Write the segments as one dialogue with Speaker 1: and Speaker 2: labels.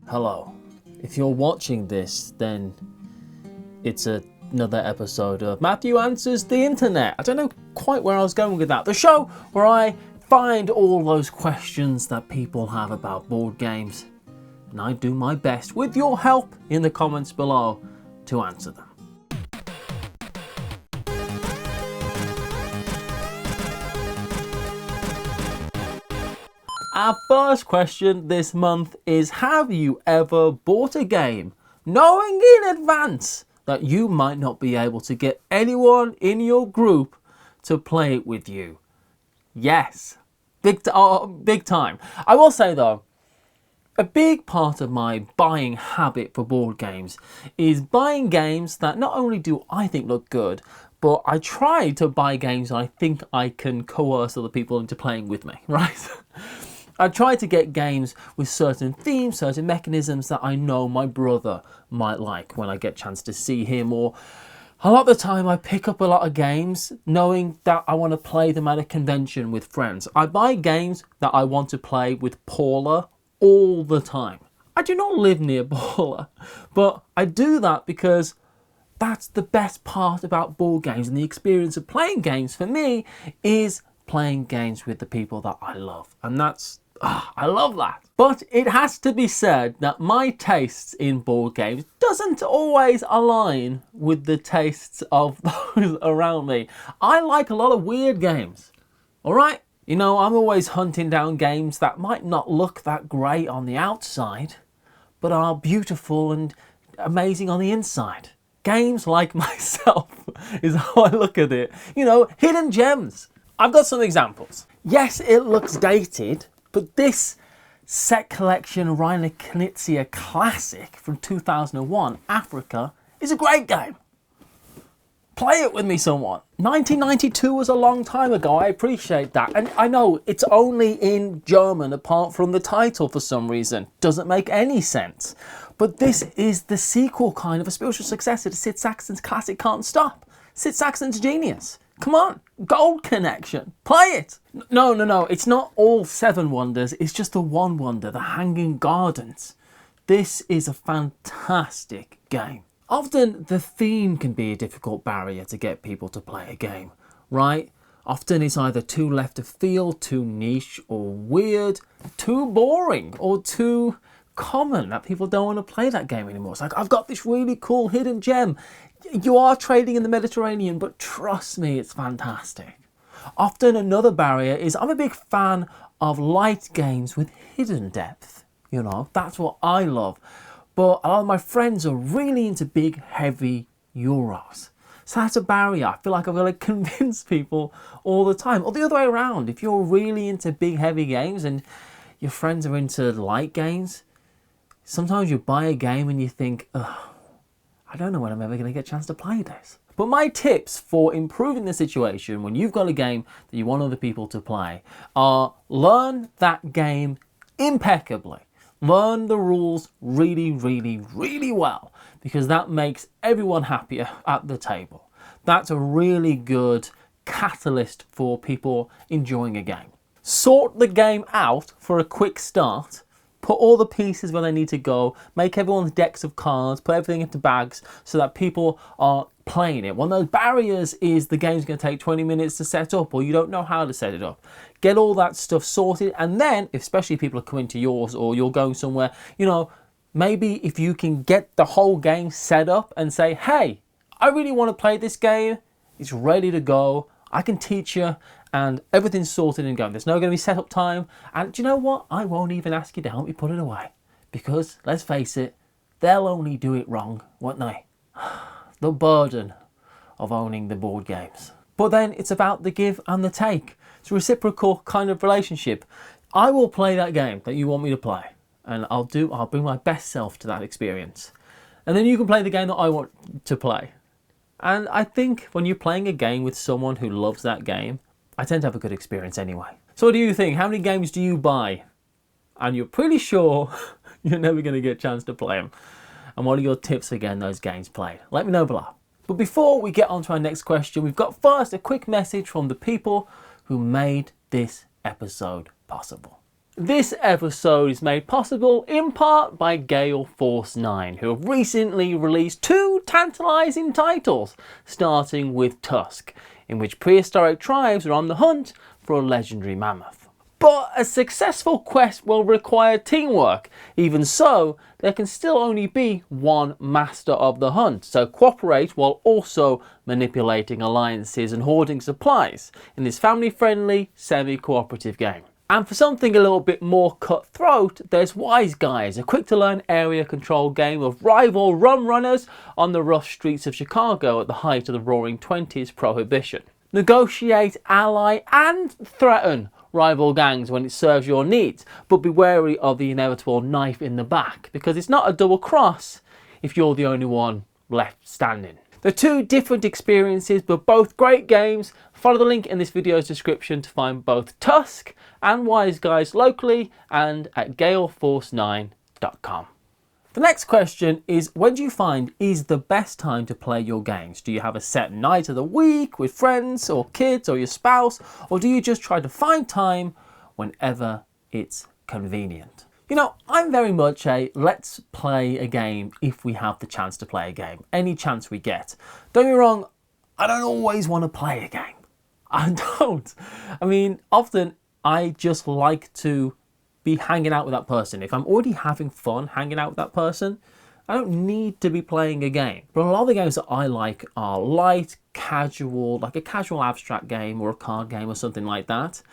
Speaker 1: Hello. If you're watching this, then it's another episode of Matthew Answers the Internet. I don't know quite where I was going with that. The show where I find all those questions that people have about board games, and I do my best, with your help in the comments below, to answer them. Our first question this month is, have you ever bought a game knowing in advance that you might not be able to get anyone in your group to play it with you? Yes. Big time. I will say though, a big part of my buying habit for board games is buying games that not only do I think look good, but I try to buy games I think I can coerce other people into playing with me, right? I try to get games with certain themes, certain mechanisms that I know my brother might like when I get a chance to see him. Or a lot of the time I pick up a lot of games knowing that I want to play them at a convention with friends. I buy games that I want to play with Paula all the time. I do not live near Paula, but I do that because that's the best part about board games, and the experience of playing games for me is playing games with the people that I love. And I love that. But it has to be said that my tastes in board games doesn't always align with the tastes of those around me. I like a lot of weird games. Alright? You know, I'm always hunting down games that might not look that great on the outside, but are beautiful and amazing on the inside. Games like myself is how I look at it. You know, hidden gems. I've got some examples. Yes, it looks dated, but this set collection Reiner Knizia classic from 2001, Africa, is a great game. Play it with me, someone. 1992 was a long time ago, I appreciate that. And I know it's only in German apart from the title for some reason. Doesn't make any sense. But this is the sequel, kind of a spiritual successor to Sid Sackson's classic Can't Stop. Sid Sackson's genius. Come on, Gold Connection, play it. No, it's not all 7 wonders, it's just the one wonder, the Hanging Gardens. This is a fantastic game. Often the theme can be a difficult barrier to get people to play a game, right? Often it's either too left of field, too niche or weird, too boring or too common that people don't want to play that game anymore. It's like, I've got this really cool hidden gem. You are trading in the Mediterranean, but trust me, it's fantastic. Often another barrier is I'm a big fan of light games with hidden depth. You know, that's what I love. But a lot of my friends are really into big, heavy Euros. So that's a barrier. I feel like I've got to convince people all the time. Or the other way around, if you're really into big, heavy games and your friends are into light games, sometimes you buy a game and you think, ugh, I don't know when I'm ever going to get a chance to play this. But my tips for improving the situation when you've got a game that you want other people to play are learn that game impeccably. Learn the rules really, really, really well, because that makes everyone happier at the table. That's a really good catalyst for people enjoying a game. Sort the game out for a quick start. Put all the pieces where they need to go, make everyone's decks of cards, put everything into bags so that people are playing it. One of those barriers is the game's going to take 20 minutes to set up, or you don't know how to set it up. Get all that stuff sorted, and then, especially if people are coming to yours or you're going somewhere, you know, maybe if you can get the whole game set up and say, hey, I really want to play this game, it's ready to go, I can teach you, and everything's sorted and going. There's no going to be setup time. And do you know what? I won't even ask you to help me put it away. Because, let's face it, they'll only do it wrong, won't they? The burden of owning the board games. But then it's about the give and the take. It's a reciprocal kind of relationship. I will play that game that you want me to play. And I'll bring my best self to that experience. And then you can play the game that I want to play. And I think when you're playing a game with someone who loves that game, I tend to have a good experience anyway. So what do you think? How many games do you buy? And you're pretty sure you're never going to get a chance to play them. And what are your tips for getting those games played? Let me know below. But before we get on to our next question, we've got first a quick message from the people who made this episode possible. This episode is made possible in part by Gale Force Nine, who have recently released 2 tantalising titles, starting with Tusk, in which prehistoric tribes are on the hunt for a legendary mammoth. But a successful quest will require teamwork. Even so, there can still only be one master of the hunt, so cooperate while also manipulating alliances and hoarding supplies in this family-friendly, semi-cooperative game. And for something a little bit more cutthroat, there's Wise Guys, a quick-to-learn area control game of rival rum runners on the rough streets of Chicago at the height of the Roaring Twenties Prohibition. Negotiate, ally, and threaten rival gangs when it serves your needs, but be wary of the inevitable knife in the back, because it's not a double cross if you're the only one left standing. They're 2 different experiences, but both great games. Follow the link in this video's description to find both Tusk and Wise Guys locally and at galeforce9.com. The next question is, when do you find is the best time to play your games? Do you have a set night of the week with friends or kids or your spouse, or do you just try to find time whenever it's convenient? You know, I'm very much a let's play a game if we have the chance to play a game, any chance we get. Don't get me wrong, I don't always want to play a game. I don't. I mean, often I just like to be hanging out with that person. If I'm already having fun hanging out with that person, I don't need to be playing a game. But a lot of the games that I like are light, casual, like a casual abstract game or a card game or something like that.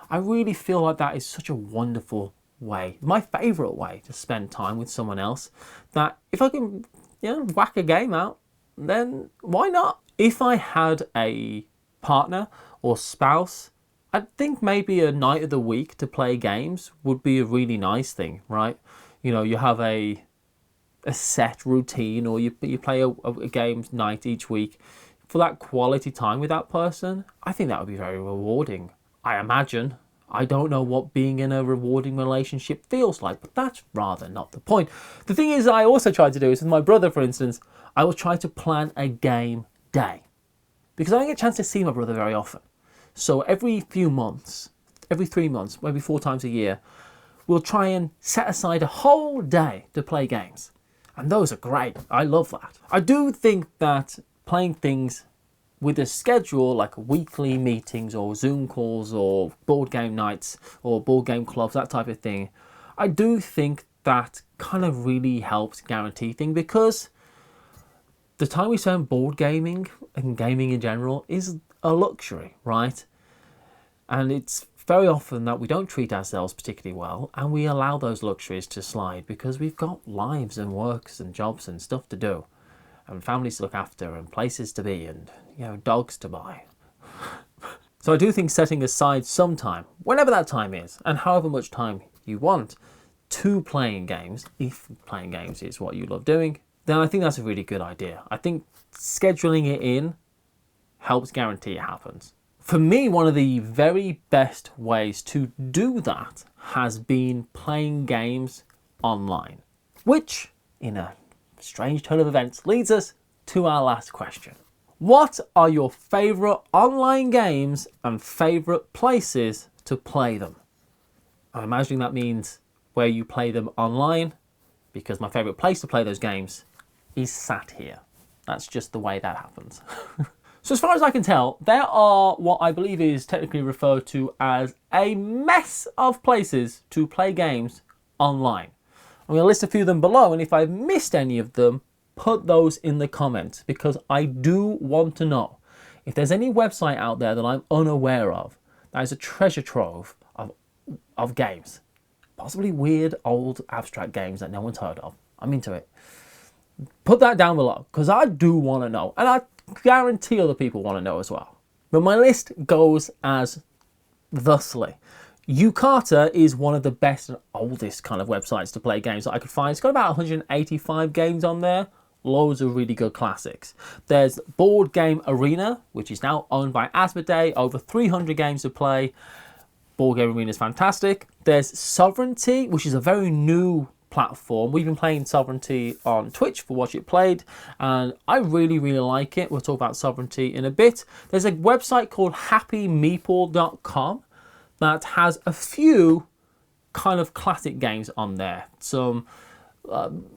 Speaker 1: I really feel like that is such a wonderful way, my favourite way to spend time with someone else, that if I can, whack a game out, then why not? If I had a partner or spouse, I think maybe a night of the week to play games would be a really nice thing, right? You know, you have a set routine, or you play a game night each week for that quality time with that person. I think that would be very rewarding, I imagine. I don't know what being in a rewarding relationship feels like, but that's rather not the point. The thing is, I also try to do is with my brother, for instance, I will try to plan a game day, because I don't get a chance to see my brother very often. So every few months, every 3 months, maybe 4 times a year, we'll try and set aside a whole day to play games. And those are great. I love that. I do think that playing things with a schedule, like weekly meetings or Zoom calls or board game nights or board game clubs, that type of thing, I do think that kind of really helps guarantee things, because the time we spend board gaming and gaming in general is a luxury, right? And it's very often that we don't treat ourselves particularly well, and we allow those luxuries to slide because we've got lives and works and jobs and stuff to do, and families to look after, and places to be, and dogs to buy. So I do think setting aside some time, whenever that time is, and however much time you want, to playing games, if playing games is what you love doing, then I think that's a really good idea. I think scheduling it in helps guarantee it happens. For me, one of the very best ways to do that has been playing games online, which, in a strange turn of events, leads us to our last question. What are your favourite online games and favourite places to play them? I'm imagining that means where you play them online, because my favourite place to play those games is sat here. That's just the way that happens. So as far as I can tell, there are what I believe is technically referred to as a mess of places to play games online. I'm going to list a few of them below, and if I've missed any of them, put those in the comments, because I do want to know if there's any website out there that I'm unaware of that is a treasure trove of games. Possibly weird, old, abstract games that no one's heard of. I'm into it. Put that down below, because I do want to know, and I guarantee other people want to know as well. But my list goes as thusly. Ucarta is one of the best and oldest kind of websites to play games that I could find. It's got about 185 games on there. Loads of really good classics. There's Board Game Arena, which is now owned by Asmodee. Over 300 games to play. Board Game Arena is fantastic. There's Sovereignty, which is a very new platform. We've been playing Sovereignty on Twitch for Watch It Played, and I really like it. We'll talk about Sovereignty in a bit. There's a website called happymeeple.com that has a few kind of classic games on there. Some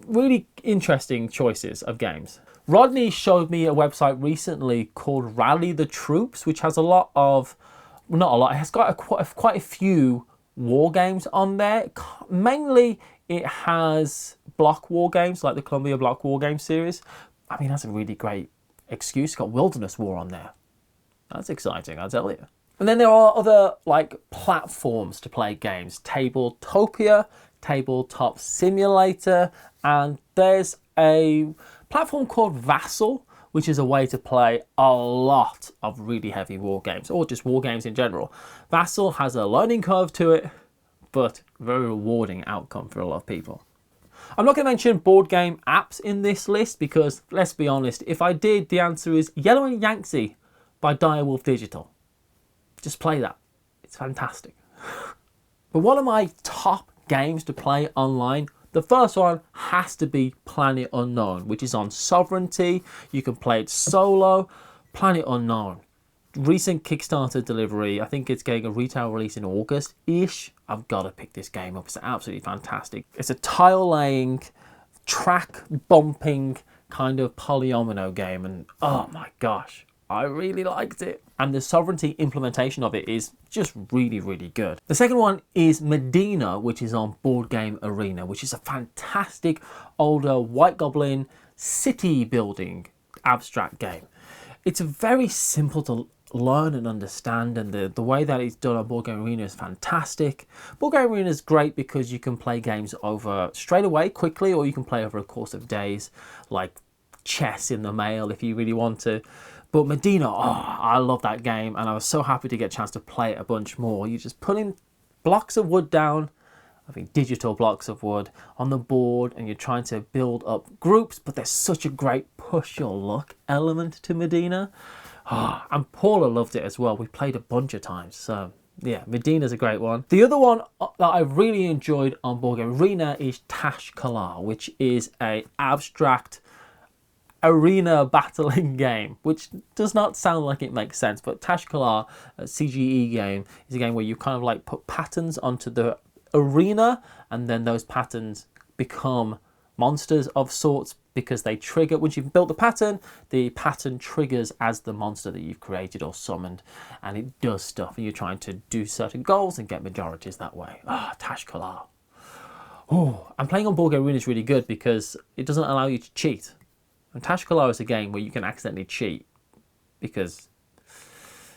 Speaker 1: really interesting choices of games. Rodney showed me a website recently called Rally the Troops, which has a lot of, not a lot, it has got quite a few war games on there. Mainly it has block war games like the Columbia Block War Game series. I mean, that's a really great excuse. It's got Wilderness War on there. That's exciting, I'll tell you. And then there are other like platforms to play games. Tabletopia, Tabletop Simulator, and there's a platform called Vassal, which is a way to play a lot of really heavy war games, or just war games in general. Vassal has a learning curve to it, but very rewarding outcome for a lot of people. I'm not going to mention board game apps in this list because, let's be honest, if I did, the answer is Yellow and Yangtze by Direwolf Digital. Just play that. It's fantastic. But one of my top games to play online, the first one has to be Planet Unknown, which is on Sovereignty. You can play it solo. Planet Unknown. Recent Kickstarter delivery. I think it's getting a retail release in August-ish. I've got to pick this game up. It's absolutely fantastic. It's a tile-laying, track-bumping kind of polyomino game. And oh my gosh, I really liked it. And the Sovereignty implementation of it is just really, really good. The second one is Medina, which is on Board Game Arena, which is a fantastic older White Goblin city building abstract game. It's very simple to learn and understand, and the way that it's done on Board Game Arena is fantastic. Board Game Arena is great because you can play games over straight away, quickly, or you can play over a course of days, like chess in the mail if you really want to. But Medina, oh, I love that game, and I was so happy to get a chance to play it a bunch more. You just put in blocks of wood down, I think digital blocks of wood, on the board, and you're trying to build up groups, but there's such a great push your luck element to Medina. Oh, and Paula loved it as well. We played a bunch of times, so yeah, Medina's a great one. The other one that I really enjoyed on Board Game Arena is Tashkalar, which is a abstract arena battling game, which does not sound like it makes sense, but Tashkalar, a CGE game, is a game where you kind of like put patterns onto the arena, and then those patterns become monsters of sorts because they trigger. Once you've built the pattern triggers as the monster that you've created or summoned, and it does stuff, and you're trying to do certain goals and get majorities that way. Tashkalar. Oh, and playing on Board Game Arena is really good because it doesn't allow you to cheat. And Tashkalar is a game where you can accidentally cheat because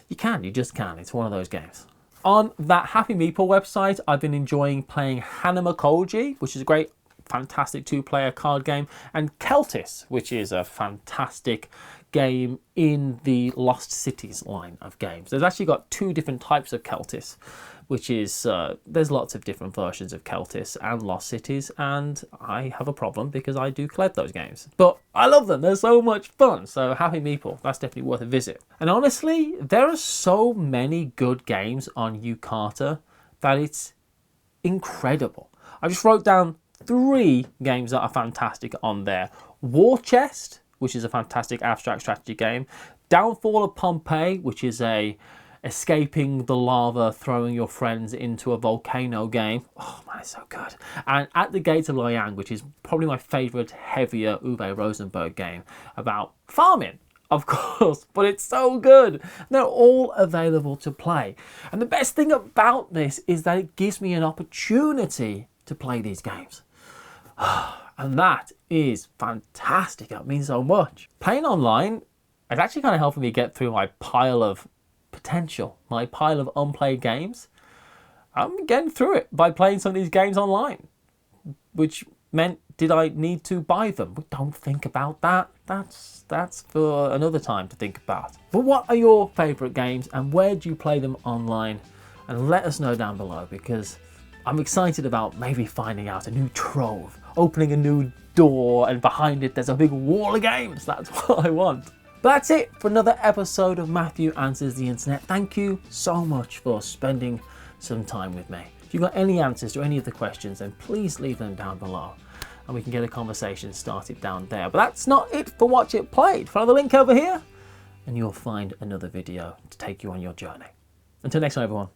Speaker 1: you just can. It's one of those games. On that Happy Meeple website, I've been enjoying playing Hanama Koji, which is a great, fantastic two-player card game, and Keltis, which is a fantastic game in the Lost Cities line of games. There's actually got two different types of Keltis, which is, there's lots of different versions of Keltis and Lost Cities, and I have a problem because I do collect those games. But I love them, they're so much fun, so Happy Meeple, that's definitely worth a visit. And honestly, there are so many good games on Yucata that it's incredible. I just wrote down 3 games that are fantastic on there. War Chest, which is a fantastic abstract strategy game. Downfall of Pompeii, which is a escaping the lava, throwing your friends into a volcano game. Oh man, it's so good. And At the Gates of Loyang, which is probably my favourite heavier Uwe Rosenberg game about farming, of course, but it's so good. They're all available to play. And the best thing about this is that it gives me an opportunity to play these games. And that is fantastic. It means so much. Playing online is actually kind of helping me get through my pile of potential, my pile of unplayed games. I'm getting through it by playing some of these games online, which meant, did I need to buy them? We don't think about that. That's for another time to think about. But what are your favourite games and where do you play them online? And let us know down below, because I'm excited about maybe finding out a new trove, opening a new door, and behind it there's a big wall of games. That's what I want. But that's it for another episode of Matthew Answers the Internet. Thank you so much for spending some time with me. If you've got any answers to any of the questions, then please leave them down below and we can get a conversation started down there. But that's not it for Watch It Played. Follow the link over here and you'll find another video to take you on your journey. Until next time, everyone.